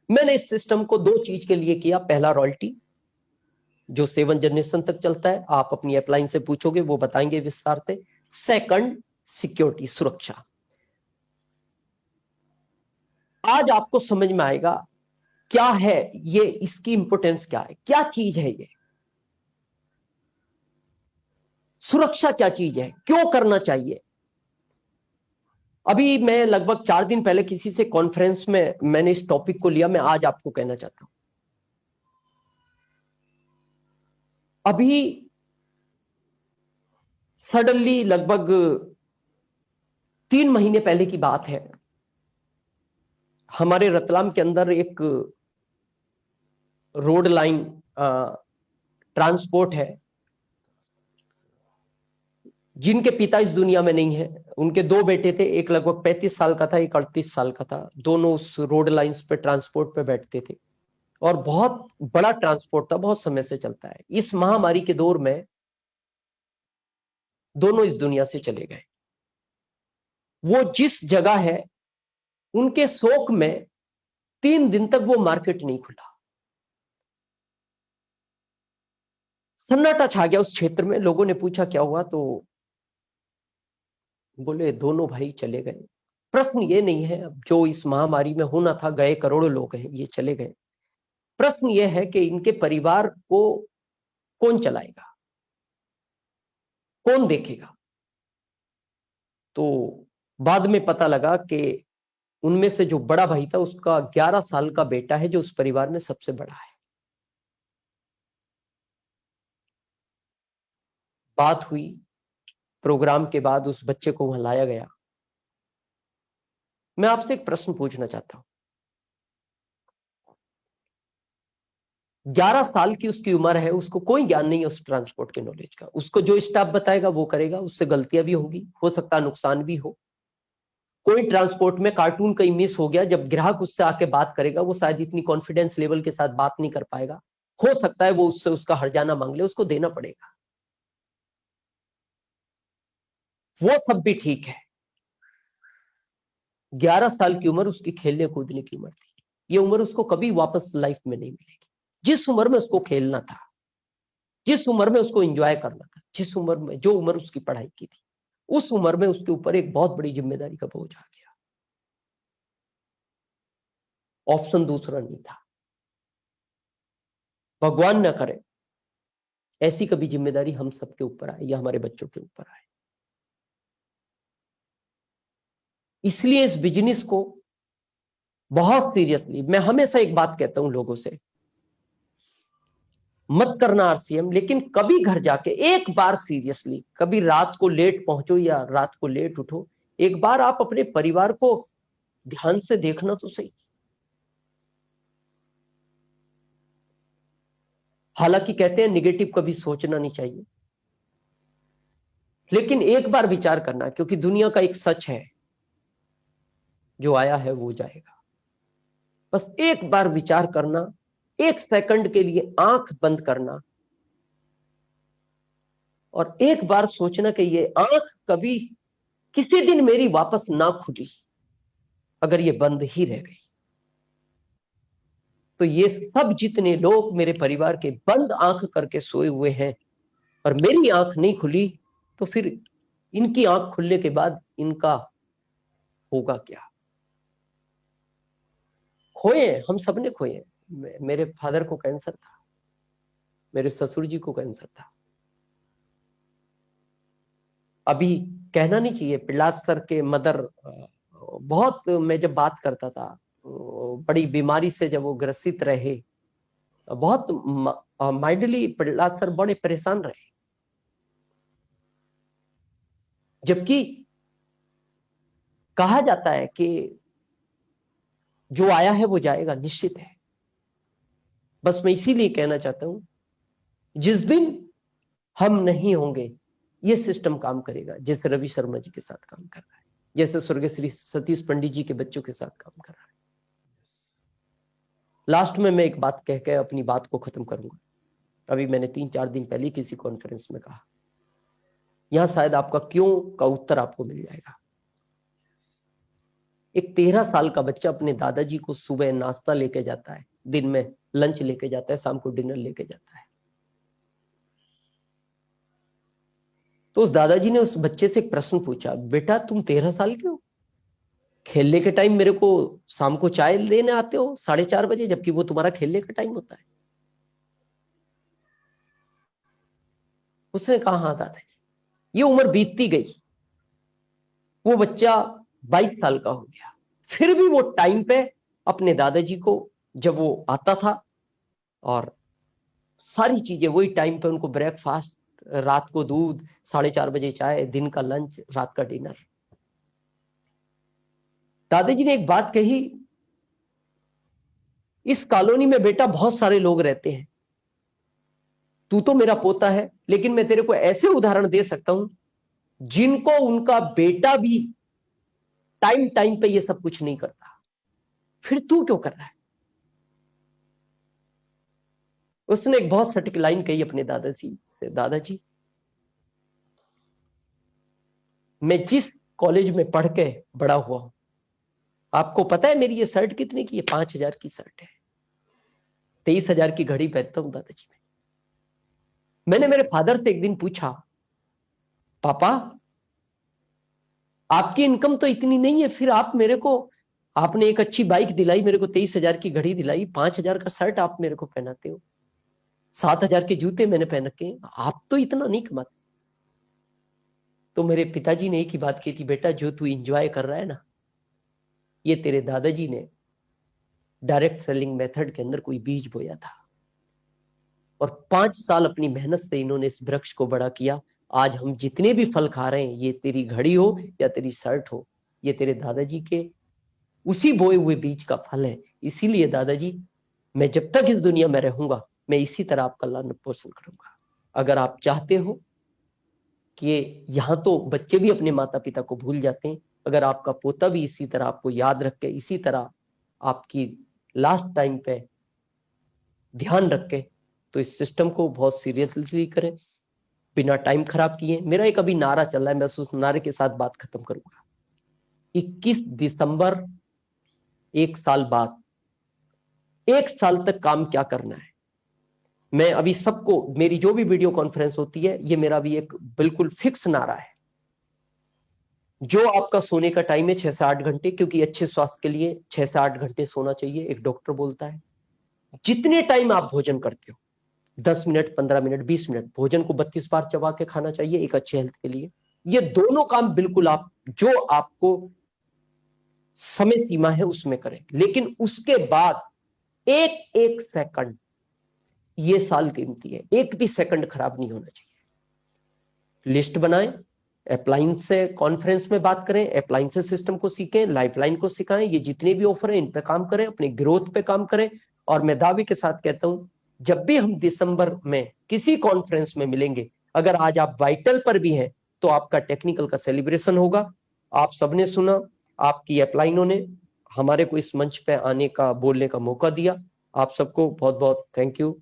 मैंने इस सिस्टम को 2 चीज के लिए किया। पहला, रॉयल्टी जो 7 जनरेशन तक चलता है, आप अपनी अपलाइन से पूछोगे वो बताएंगे विस्तार से। सेकंड, सिक्योरिटी, सुरक्षा। आज आपको समझ में आएगा क्या है ये, इसकी इंपोर्टेंस क्या है, क्या चीज है ये सुरक्षा, क्या चीज है, क्यों करना चाहिए। अभी मैं लगभग 4 दिन पहले किसी से कॉन्फ्रेंस में मैंने इस टॉपिक को लिया, मैं आज आपको कहना चाहता हूं। अभी सडनली लगभग 3 महीने पहले की बात है, हमारे रतलाम के अंदर एक रोड लाइन ट्रांसपोर्ट है, जिनके पिता इस दुनिया में नहीं है। उनके 2 बेटे थे, एक लगभग 35 साल का था, एक 38 साल का था। दोनों उस रोड लाइंस पे ट्रांसपोर्ट पे बैठते थे और बहुत बड़ा ट्रांसपोर्ट था, बहुत समय से चलता है। इस महामारी के दौर में दोनों इस दुनिया से चले गए। वो जिस जगह है, उनके शोक में 3 दिन तक वो मार्केट नहीं खुला। सन्नाटा छा गया उस क्षेत्र में। लोगों ने पूछा क्या हुआ, तो बोले दोनों भाई चले गए। प्रश्न ये नहीं है अब जो इस महामारी में होना था, गए करोड़ों लोग हैं, ये चले गए। प्रश्न ये है कि इनके परिवार को कौन चलाएगा, कौन देखेगा। तो बाद में पता लगा कि उनमें से जो बड़ा भाई था, उसका 11 साल का बेटा है जो उस परिवार में सबसे बड़ा है। बात हुई, प्रोग्राम के बाद उस बच्चे को वहां लाया गया। मैं आपसे एक प्रश्न पूछना चाहता हूं। 11 साल की उसकी उम्र है, उसको कोई ज्ञान नहीं है उस ट्रांसपोर्ट के नॉलेज का। उसको जो स्टाफ बताएगा वो करेगा, उससे गलतियां भी होगी, हो सकता है नुकसान भी हो। कोई ट्रांसपोर्ट में कार्टून कहीं मिस हो गया, जब ग्राहक उससे आके बात करेगा, वो शायद इतनी कॉन्फिडेंस लेवल के साथ बात नहीं कर पाएगा। हो सकता है वो उससे उसका हर्जाना मांग ले, उसको देना पड़ेगा। वो सब भी ठीक है। 11 साल की उम्र उसकी खेलने कूदने की उम्र थी। ये उम्र उसको कभी वापस लाइफ में नहीं मिलेगी। जिस उम्र में उसको खेलना था, जिस उम्र में उसको एंजॉय करना था, जिस उम्र में, जो उम्र उसकी पढ़ाई की थी, उस उम्र में उसके ऊपर एक बहुत बड़ी जिम्मेदारी का बोझ आ गया। ऑप्शन दूसरा नहीं था। भगवान न करे ऐसी कभी जिम्मेदारी हम सबके ऊपर आए या हमारे बच्चों के ऊपर आए। इसलिए इस बिजनेस को बहुत सीरियसली, मैं हमेशा एक बात कहता हूं लोगों से, मत करना आरसीएम, लेकिन कभी घर जाके एक बार सीरियसली, कभी रात को लेट पहुंचो या रात को लेट उठो, एक बार आप अपने परिवार को ध्यान से देखना तो सही। हालांकि कहते हैं निगेटिव कभी सोचना नहीं चाहिए, लेकिन एक बार विचार करना, क्योंकि दुनिया का एक सच है, जो आया है वो जाएगा। बस एक बार विचार करना, 1 सेकंड के लिए आंख बंद करना और एक बार सोचना कि ये आंख कभी किसी दिन मेरी वापस ना खुली, अगर ये बंद ही रह गई, तो ये सब जितने लोग मेरे परिवार के बंद आंख करके सोए हुए हैं और मेरी आंख नहीं खुली, तो फिर इनकी आंख खुलने के बाद इनका होगा क्या। खोए, हम सबने खोए। मेरे फादर को कैंसर था, मेरे ससुर जी को कैंसर था। अभी कहना नहीं चाहिए, प्रहलाद सर के मदर, बहुत, मैं जब बात करता था, बड़ी बीमारी से जब वो ग्रसित रहे, बहुत माइंडली प्रहलाद सर बड़े परेशान रहे। जबकि कहा जाता है कि जो आया है वो जाएगा, निश्चित है। बस मैं इसीलिए कहना चाहता हूं, जिस दिन हम नहीं होंगे, ये सिस्टम काम करेगा, जैसे रवि शर्मा जी के साथ काम कर रहा है, जैसे स्वर्गीय श्री सतीश पंडित जी के बच्चों के साथ काम कर रहा है। लास्ट में मैं एक बात कह के अपनी बात को खत्म करूंगा। अभी मैंने 3-4 दिन पहले किसी कॉन्फ्रेंस में कहा, यहां शायद आपका क्यों का उत्तर आपको मिल जाएगा। एक 13 साल का बच्चा अपने दादाजी को सुबह नाश्ता लेके जाता है, दिन में लंच लेके जाता है, शाम को डिनर लेके जाता है। तो उस दादाजी ने उस बच्चे से एक प्रश्न पूछा, बेटा तुम 13 साल के हो, खेलने के टाइम मेरे को शाम को चाय लेने आते हो 4:30 बजे, जबकि वो तुम्हारा खेलने का टाइम होता है। उसने कहा हाँ दादाजी। ये उम्र बीतती गई, वो बच्चा 22 साल का हो गया, फिर भी वो टाइम पे अपने दादाजी को, जब वो आता था और सारी चीजें वही टाइम पे, उनको ब्रेकफास्ट, रात को दूध, 4:30 बजे चाय, दिन का लंच, रात का डिनर। दादाजी ने एक बात कही, इस कॉलोनी में बेटा बहुत सारे लोग रहते हैं, तू तो मेरा पोता है, लेकिन मैं तेरे को ऐसे उदाहरण दे सकता हूं जिनको उनका बेटा भी टाइम टाइम पे ये सब कुछ नहीं करता, फिर तू क्यों कर रहा है? उसने एक बहुत सटीक लाइन कही अपने दादाजी से, दादाजी मैं जिस कॉलेज में पढ़ के बड़ा हुआ हूं, आपको पता है मेरी ये शर्ट कितने की है? 5,000 की शर्ट है। 23,000 की घड़ी पहनता हूं दादाजी में। मैंने मेरे फादर से एक दिन पूछा, पापा आपकी इनकम तो इतनी नहीं है, फिर आप मेरे को, आपने एक अच्छी बाइक दिलाई मेरे को, 23,000 की घड़ी दिलाई, 5,000 का शर्ट आप मेरे को पहनाते हो, 7,000 के जूते मैंने पहन रखे, आप तो इतना नहीं कमाते। तो मेरे पिताजी ने एक ही बात की थी, बेटा जो तू इंजॉय कर रहा है ना, ये तेरे दादाजी ने डायरेक्ट सेलिंग मेथड के अंदर कोई बीज बोया था, और 5 साल अपनी मेहनत से इन्होंने इस वृक्ष को बड़ा किया। आज हम जितने भी फल खा रहे हैं, ये तेरी घड़ी हो या तेरी शर्ट हो, ये तेरे दादाजी के उसी बोए हुए बीज का फल है। इसीलिए दादाजी, मैं जब तक इस दुनिया में रहूंगा, मैं इसी तरह आपका लालन पोषण करूंगा। अगर आप चाहते हो कि यहां तो बच्चे भी अपने माता पिता को भूल जाते हैं, अगर आपका पोता भी इसी तरह आपको याद रख के, इसी तरह आपकी लास्ट टाइम पे ध्यान रख के, तो इस सिस्टम को बहुत सीरियसली करें, बिना टाइम खराब किए। मेरा एक अभी नारा चल रहा है, मैं उस नारे के साथ बात खत्म करूंगा। 21 दिसंबर, एक साल बाद, एक साल तक काम क्या करना है, मैं अभी सबको, मेरी जो भी वीडियो कॉन्फ्रेंस होती है, ये मेरा भी एक बिल्कुल फिक्स नारा है। जो आपका सोने का टाइम है 6 से 8 घंटे, क्योंकि अच्छे स्वास्थ्य के लिए 6 से 8 घंटे सोना चाहिए, एक डॉक्टर बोलता है। जितने टाइम आप भोजन करते हो, 10 मिनट, 15 मिनट, 20 मिनट, भोजन को 32 बार चबा के खाना चाहिए एक अच्छे हेल्थ के लिए। ये दोनों काम बिल्कुल आप, जो आपको समय सीमा है उसमें करें, लेकिन उसके बाद एक एक सेकंड, ये साल कीमती है, एक भी सेकंड खराब नहीं होना चाहिए। लिस्ट बनाएं, अप्लायंस से कॉन्फ्रेंस में बात करें, अप्लायंसेस सिस्टम को सीखें, लाइफलाइन को सिखाएं, ये जितने भी ऑफर हैं इन पे काम करें, अपने ग्रोथ पे काम करें। और मैं दावे के साथ कहता हूं, जब भी हम दिसंबर में किसी कॉन्फ्रेंस में मिलेंगे, अगर आज आप वाइटल पर भी हैं, तो आपका टेक्निकल का सेलिब्रेशन होगा। आप सबने सुना, आपकी अप्लाइनों ने हमारे को इस मंच पे आने का, बोलने का मौका दिया। आप सबको बहुत बहुत थैंक यू।